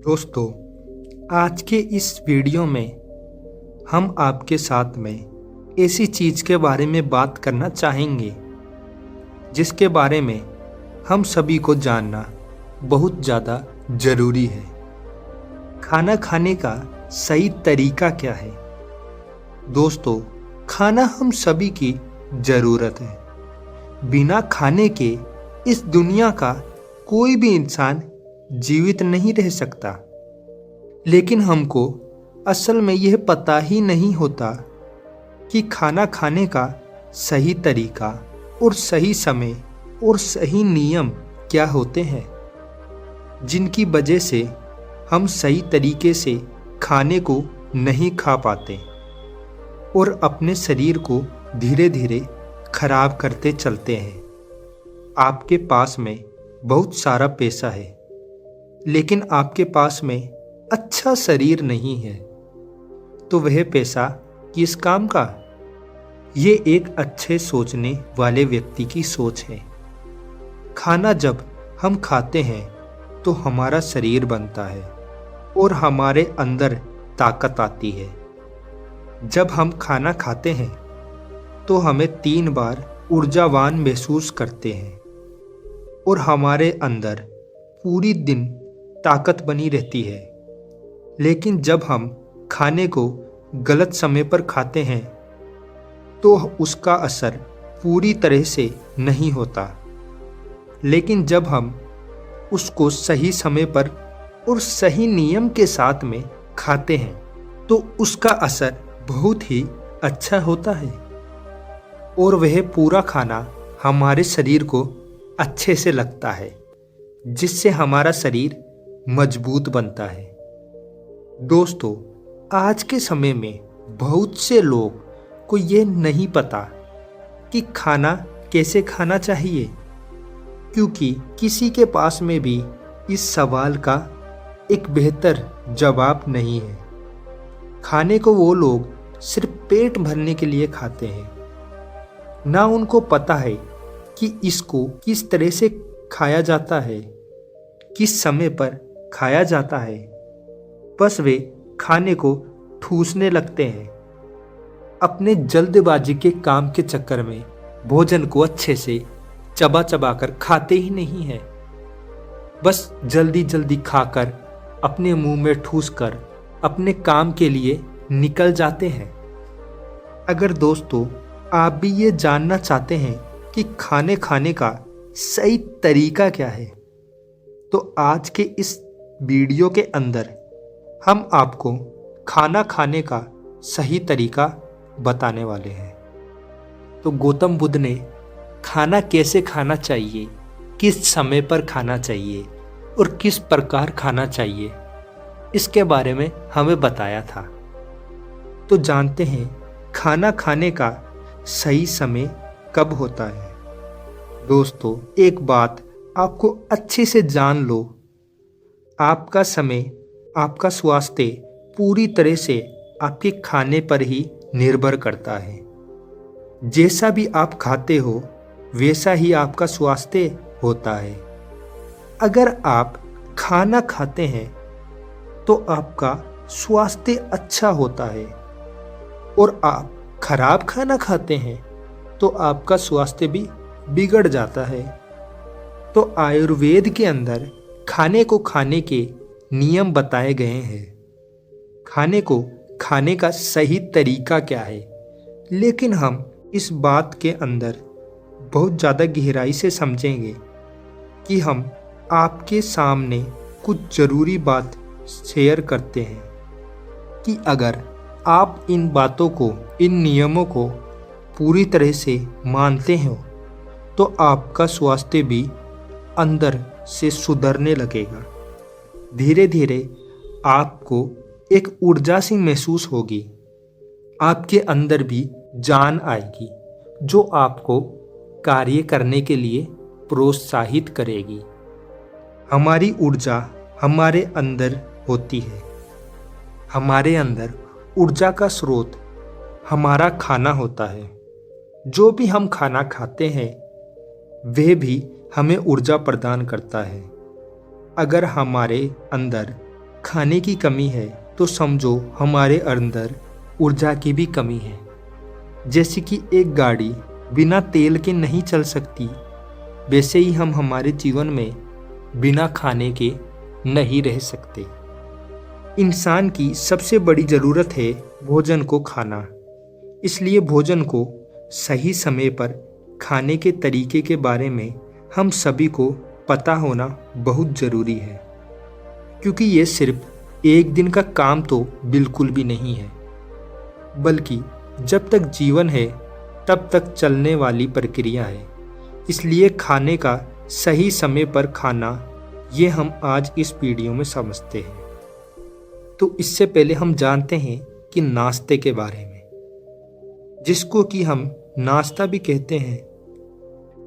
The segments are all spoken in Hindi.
दोस्तों, आज के इस वीडियो में हम आपके साथ में ऐसी चीज़ के बारे में बात करना चाहेंगे जिसके बारे में हम सभी को जानना बहुत ज़्यादा ज़रूरी है। खाना खाने का सही तरीका क्या है? दोस्तों, खाना हम सभी की ज़रूरत है। बिना खाने के इस दुनिया का कोई भी इंसान जीवित नहीं रह सकता। लेकिन हमको असल में यह पता ही नहीं होता कि खाना खाने का सही तरीका और सही समय और सही नियम क्या होते हैं, जिनकी वजह से हम सही तरीके से खाने को नहीं खा पाते और अपने शरीर को धीरे धीरे खराब करते चलते हैं। आपके पास में बहुत सारा पैसा है, लेकिन आपके पास में अच्छा शरीर नहीं है, तो वह पैसा किस काम का? ये एक अच्छे सोचने वाले व्यक्ति की सोच है। खाना जब हम खाते हैं तो हमारा शरीर बनता है और हमारे अंदर ताकत आती है। जब हम खाना खाते हैं तो हमें 3 बार ऊर्जावान महसूस करते हैं और हमारे अंदर पूरी दिन ताकत बनी रहती है। लेकिन जब हम खाने को गलत समय पर खाते हैं तो उसका असर पूरी तरह से नहीं होता। लेकिन जब हम उसको सही समय पर और सही नियम के साथ में खाते हैं तो उसका असर बहुत ही अच्छा होता है और वह पूरा खाना हमारे शरीर को अच्छे से लगता है, जिससे हमारा शरीर मजबूत बनता है। दोस्तों, आज के समय में बहुत से लोग को ये नहीं पता कि खाना कैसे खाना चाहिए, क्योंकि किसी के पास में भी इस सवाल का एक बेहतर जवाब नहीं है। खाने को वो लोग सिर्फ पेट भरने के लिए खाते हैं, ना उनको पता है कि इसको किस तरह से खाया जाता है, किस समय पर खाया जाता है। बस वे खाने को ठूसने लगते हैं। अपने जल्दबाजी के काम के चक्कर में भोजन को अच्छे से चबा चबा कर खाते ही नहीं हैं। बस जल्दी जल्दी खाकर अपने मुंह में ठूस कर अपने काम के लिए निकल जाते हैं। अगर दोस्तों आप भी ये जानना चाहते हैं कि खाने खाने का सही तरीका क्या है, तो आज के इस वीडियो के अंदर हम आपको खाना खाने का सही तरीका बताने वाले हैं। तो गौतम बुद्ध ने खाना कैसे खाना चाहिए, किस समय पर खाना चाहिए और किस प्रकार खाना चाहिए, इसके बारे में हमें बताया था। तो जानते हैं खाना खाने का सही समय कब होता है। दोस्तों, एक बात आपको अच्छे से जान लो, आपका समय, आपका स्वास्थ्य पूरी तरह से आपके खाने पर ही निर्भर करता है। जैसा भी आप खाते हो वैसा ही आपका स्वास्थ्य होता है। अगर आप खाना खाते हैं तो आपका स्वास्थ्य अच्छा होता है और आप खराब खाना खाते हैं तो आपका स्वास्थ्य भी बिगड़ जाता है। तो आयुर्वेद के अंदर खाने को खाने के नियम बताए गए हैं। खाने को खाने का सही तरीका क्या है, लेकिन हम इस बात के अंदर बहुत ज़्यादा गहराई से समझेंगे कि हम आपके सामने कुछ ज़रूरी बात शेयर करते हैं कि अगर आप इन बातों को, इन नियमों को पूरी तरह से मानते हो तो आपका स्वास्थ्य भी अंदर से सुधरने लगेगा। धीरे धीरे आपको एक ऊर्जा सी महसूस होगी, आपके अंदर भी जान आएगी जो आपको कार्य करने के लिए प्रोत्साहित करेगी। हमारी ऊर्जा हमारे अंदर होती है। हमारे अंदर ऊर्जा का स्रोत हमारा खाना होता है। जो भी हम खाना खाते हैं वह भी हमें ऊर्जा प्रदान करता है। अगर हमारे अंदर खाने की कमी है तो समझो हमारे अंदर ऊर्जा की भी कमी है। जैसे कि एक गाड़ी बिना तेल के नहीं चल सकती, वैसे ही हम हमारे जीवन में बिना खाने के नहीं रह सकते। इंसान की सबसे बड़ी ज़रूरत है भोजन को खाना। इसलिए भोजन को सही समय पर खाने के तरीके के बारे में हम सभी को पता होना बहुत ज़रूरी है, क्योंकि ये सिर्फ एक दिन का काम तो बिल्कुल भी नहीं है, बल्कि जब तक जीवन है तब तक चलने वाली प्रक्रिया है। इसलिए खाने का सही समय पर खाना, ये हम आज इस वीडियो में समझते हैं। तो इससे पहले हम जानते हैं कि नाश्ते के बारे में, जिसको कि हम नाश्ता भी कहते हैं।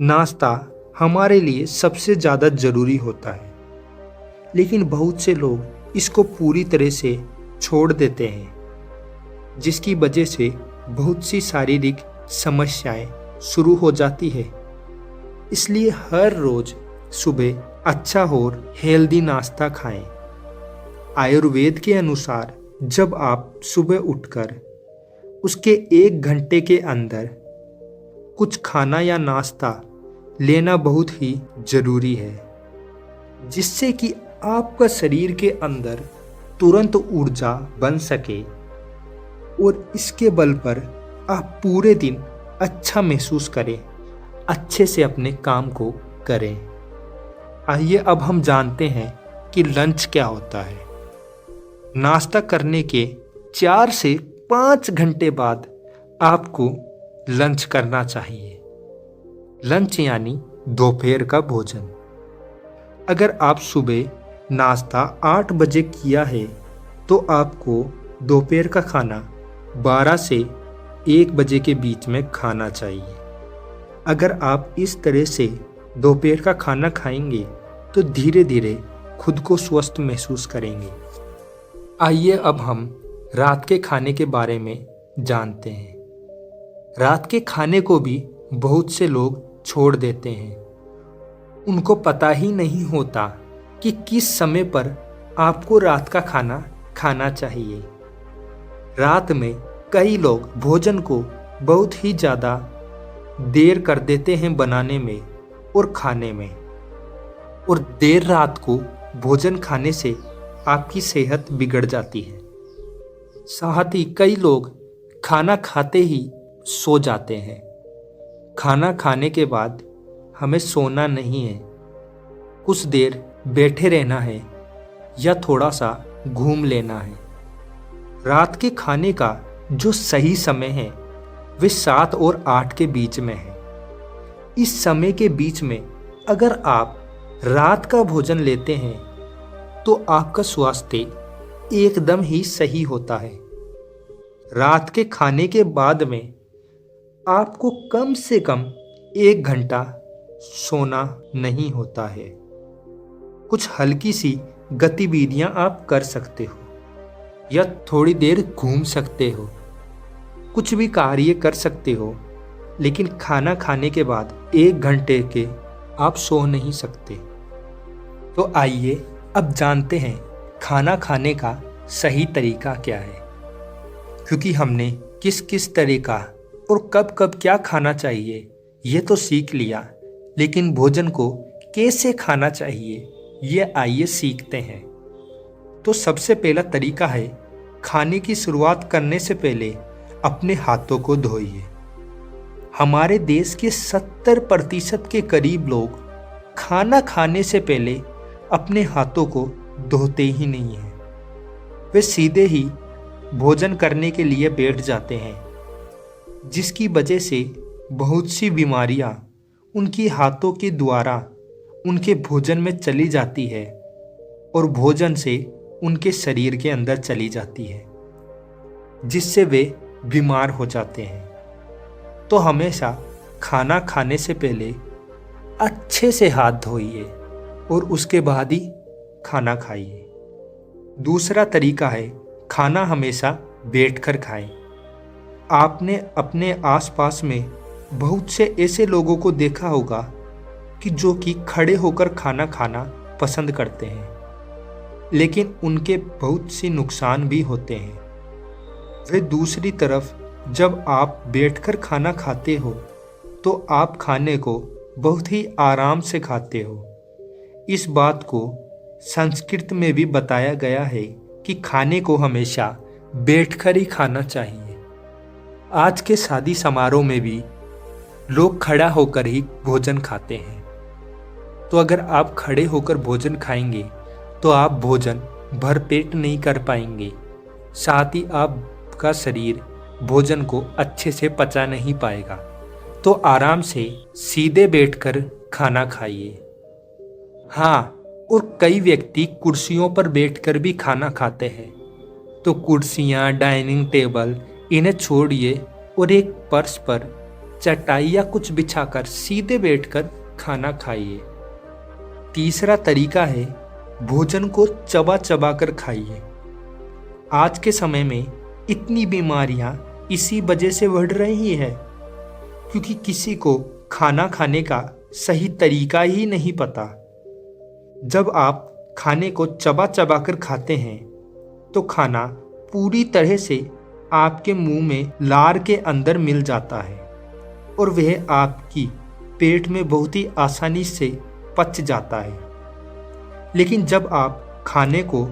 नाश्ता हमारे लिए सबसे ज़्यादा ज़रूरी होता है, लेकिन बहुत से लोग इसको पूरी तरह से छोड़ देते हैं, जिसकी वजह से बहुत सी शारीरिक समस्याएं शुरू हो जाती है। इसलिए हर रोज़ सुबह अच्छा और हेल्दी नाश्ता खाएं। आयुर्वेद के अनुसार जब आप सुबह उठकर उसके 1 घंटे के अंदर कुछ खाना या नाश्ता लेना बहुत ही ज़रूरी है, जिससे कि आपका शरीर के अंदर तुरंत ऊर्जा बन सके और इसके बल पर आप पूरे दिन अच्छा महसूस करें, अच्छे से अपने काम को करें। आइए अब हम जानते हैं कि लंच क्या होता है। नाश्ता करने के 4 से 5 घंटे बाद आपको लंच करना चाहिए। लंच यानी दोपहर का भोजन। अगर आप सुबह नाश्ता 8 बजे किया है तो आपको दोपहर का खाना 12 से 1 बजे के बीच में खाना चाहिए। अगर आप इस तरह से दोपहर का खाना खाएंगे तो धीरे धीरे खुद को स्वस्थ महसूस करेंगे। आइए अब हम रात के खाने के बारे में जानते हैं। रात के खाने को भी बहुत से लोग छोड़ देते हैं। उनको पता ही नहीं होता कि किस समय पर आपको रात का खाना खाना चाहिए। रात में कई लोग भोजन को बहुत ही ज़्यादा देर कर देते हैं बनाने में और खाने में, और देर रात को भोजन खाने से आपकी सेहत बिगड़ जाती है। साथ ही कई लोग खाना खाते ही सो जाते हैं। खाना खाने के बाद हमें सोना नहीं है, कुछ देर बैठे रहना है या थोड़ा सा घूम लेना है। रात के खाने का जो सही समय है वह 7 और 8 के बीच में है। इस समय के बीच में अगर आप रात का भोजन लेते हैं तो आपका स्वास्थ्य एकदम ही सही होता है। रात के खाने के बाद में आपको कम से कम 1 घंटा सोना नहीं होता है। कुछ हल्की सी गतिविधियां आप कर सकते हो या थोड़ी देर घूम सकते हो, कुछ भी कार्य कर सकते हो, लेकिन खाना खाने के बाद 1 घंटे के आप सो नहीं सकते। तो आइए अब जानते हैं खाना खाने का सही तरीका क्या है। क्योंकि हमने किस किस तरीका और कब कब क्या खाना चाहिए ये तो सीख लिया, लेकिन भोजन को कैसे खाना चाहिए ये आइए सीखते हैं। तो सबसे पहला तरीका है, खाने की शुरुआत करने से पहले अपने हाथों को धोइए। हमारे देश के 70% के करीब लोग खाना खाने से पहले अपने हाथों को धोते ही नहीं हैं। वे सीधे ही भोजन करने के लिए बैठ जाते हैं, जिसकी वजह से बहुत सी बीमारियां उनके हाथों के द्वारा उनके भोजन में चली जाती है और भोजन से उनके शरीर के अंदर चली जाती है, जिससे वे बीमार हो जाते हैं। तो हमेशा खाना खाने से पहले अच्छे से हाथ धोइए और उसके बाद ही खाना खाइए। दूसरा तरीका है, खाना हमेशा बैठकर खाएं। आपने अपने आसपास में बहुत से ऐसे लोगों को देखा होगा कि जो कि खड़े होकर खाना खाना पसंद करते हैं, लेकिन उनके बहुत सी नुकसान भी होते हैं। वे दूसरी तरफ जब आप बैठकर खाना खाते हो तो आप खाने को बहुत ही आराम से खाते हो। इस बात को संस्कृत में भी बताया गया है कि खाने को हमेशा बैठकर ही खाना चाहिए। आज के शादी समारोह में भी लोग खड़ा होकर ही भोजन खाते हैं। तो अगर आप खड़े होकर भोजन खाएंगे तो आप भोजन भरपेट नहीं कर पाएंगे, साथ ही आपका शरीर भोजन को अच्छे से पचा नहीं पाएगा। तो आराम से सीधे बैठकर खाना खाइए। हाँ, और कई व्यक्ति कुर्सियों पर बैठकर भी खाना खाते हैं। तो कुर्सियाँ, डाइनिंग टेबल इन्हें छोड़िए और एक फर्श पर चटाई या कुछ बिछाकर सीधे बैठकर खाना खाइए। तीसरा तरीका है भोजन को चबा चबा कर खाइए। आज के समय में इतनी बीमारियां इसी वजह से बढ़ रही है क्योंकि किसी को खाना खाने का सही तरीका ही नहीं पता। जब आप खाने को चबा चबा कर खाते हैं तो खाना पूरी तरह से आपके मुंह में लार के अंदर मिल जाता है और वह आपकी पेट में बहुत ही आसानी से पच जाता है। लेकिन जब आप खाने को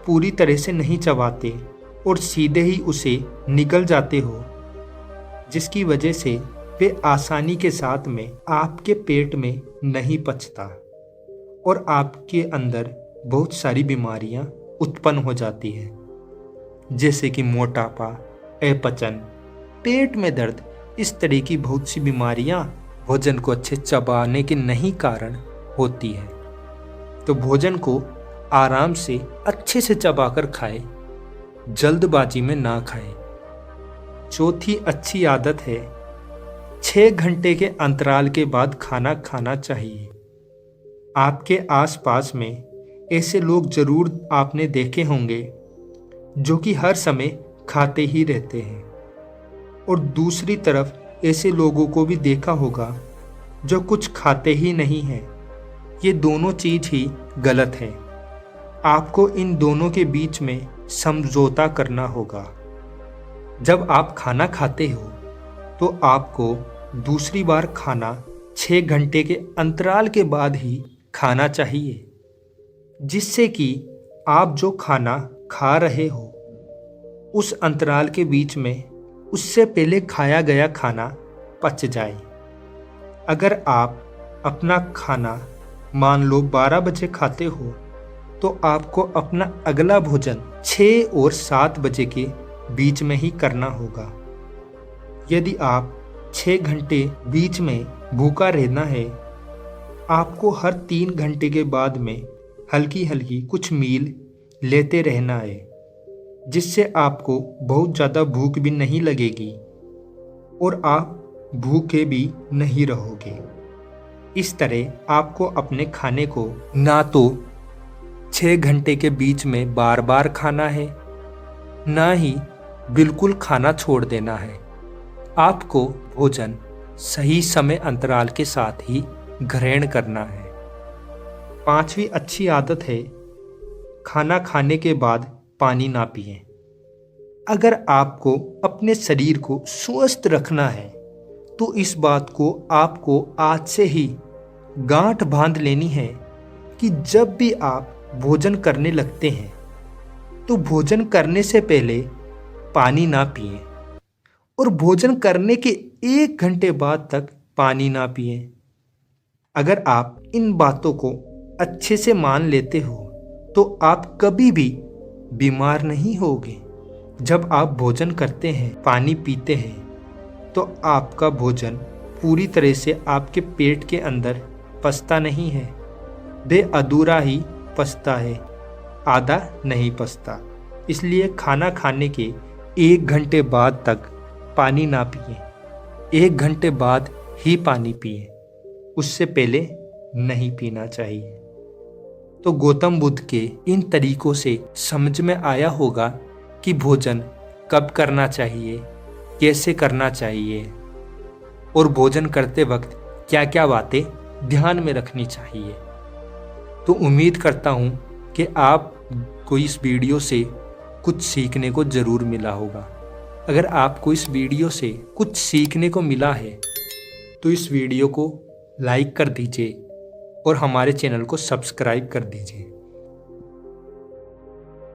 पूरी तरह से नहीं चबाते और सीधे ही उसे निगल जाते हो, जिसकी वजह से वे आसानी के साथ में आपके पेट में नहीं पचता और आपके अंदर बहुत सारी बीमारियां उत्पन्न हो जाती हैं, जैसे कि मोटापा, अपचन, पेट में दर्द। इस तरह की बहुत सी बीमारियां भोजन को अच्छे चबाने के नहीं कारण होती है। तो भोजन को आराम से अच्छे से चबाकर खाए, जल्दबाजी में ना खाए। चौथी अच्छी आदत है 6 घंटे के अंतराल के बाद खाना खाना चाहिए। आपके आसपास में ऐसे लोग जरूर आपने देखे होंगे जो कि हर समय खाते ही रहते हैं, और दूसरी तरफ ऐसे लोगों को भी देखा होगा जो कुछ खाते ही नहीं हैं। ये दोनों चीज़ ही गलत है। आपको इन दोनों के बीच में समझौता करना होगा। जब आप खाना खाते हो तो आपको दूसरी बार खाना 6 घंटे के अंतराल के बाद ही खाना चाहिए, जिससे कि आप जो खाना खा रहे हो उस अंतराल के बीच में उससे पहले खाया गया खाना पच जाए। अगर आप अपना खाना मान लो 12 बजे खाते हो तो आपको अपना अगला भोजन 6 और 7 बजे के बीच में ही करना होगा। यदि आप 6 घंटे बीच में भूखा रहना है, आपको हर 3 घंटे के बाद में हल्की हल्की कुछ मील लेते रहना है, जिससे आपको बहुत ज़्यादा भूख भी नहीं लगेगी और आप भूखे भी नहीं रहोगे। इस तरह आपको अपने खाने को ना तो 6 घंटे के बीच में बार बार खाना है, ना ही बिल्कुल खाना छोड़ देना है। आपको भोजन सही समय अंतराल के साथ ही ग्रहण करना है। 5वीं अच्छी आदत है खाना खाने के बाद पानी ना पिएं। अगर आपको अपने शरीर को स्वस्थ रखना है तो इस बात को आपको आज से ही गांठ बांध लेनी है कि जब भी आप भोजन करने लगते हैं तो भोजन करने से पहले पानी ना पिएं और भोजन करने के 1 घंटे बाद तक पानी ना पिएं। अगर आप इन बातों को अच्छे से मान लेते हो तो आप कभी भी बीमार नहीं होगे। जब आप भोजन करते हैं, पानी पीते हैं, तो आपका भोजन पूरी तरह से आपके पेट के अंदर पचता नहीं है, बे अधूरा ही पचता है, आधा नहीं पचता। इसलिए खाना खाने के 1 घंटे बाद तक पानी ना पिए। 1 घंटे बाद ही पानी पिए, उससे पहले नहीं पीना चाहिए। तो गौतम बुद्ध के इन तरीकों से समझ में आया होगा कि भोजन कब करना चाहिए, कैसे करना चाहिए और भोजन करते वक्त क्या क्या बातें ध्यान में रखनी चाहिए। तो उम्मीद करता हूँ कि आप को इस वीडियो से कुछ सीखने को ज़रूर मिला होगा। अगर आपको इस वीडियो से कुछ सीखने को मिला है तो इस वीडियो को लाइक कर दीजिए और हमारे चैनल को सब्सक्राइब कर दीजिए।